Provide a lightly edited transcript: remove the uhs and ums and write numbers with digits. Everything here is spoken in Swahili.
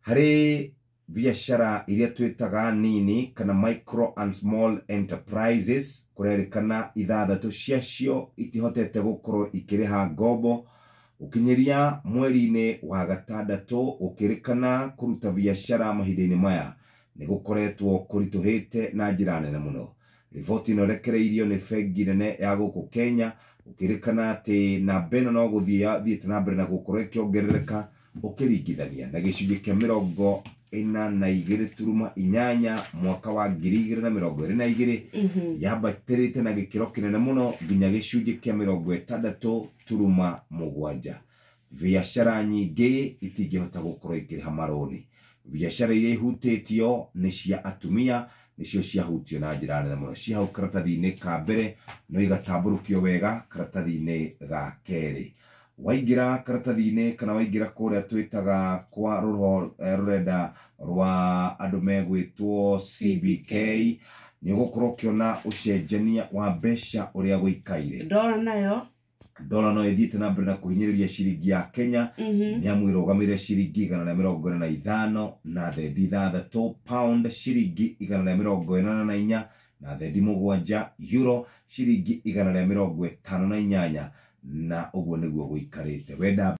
Hari biashara iria twitaga nini kana micro and small enterprises kurerekana ithathatu ciacio itihotete gukorwo ikiriha ngombo ukinyiria mweri-ini wa gatandatu ukirikana kuruta biashara mahinda-ini maya ni gukoretwo kurituhite na njira nene muno. Riboti ino rekereirio ni bengi nene ya guku Kenya ukirikana ati namba ino no guthiite na mbere na gukorwo ikiongerereka ukiringithania na gicunji kia 42.8 mwaka wa 2022 yambatirite na gikiro kinene muno nginya gicunji kia 60.7. Biashara nyingi itingihota gukorwo ikiriha maroni. Biashara iria ihutitio ni cia atumia nicio ciahutio na njira nene muno. Ciahau karatathi-ini ka mbere no igatamburukio wega karatathi-ini ga keri. Waingira karatathi-ini kana waingira kuria twitaga kwa rurenda rwa andu megwitwo CBK ni gukorwo kiona ucenjania wa mbeca uria guikaire. Dola no ithiite na mbere na kuhinyiriria ciringi ya Kenya ni amu irugamire ciringi 145 na thendi ithathatu, pound ciringi 184 na thendi 7, euro ciringi 158 na uguo niguo guikarite. Wenda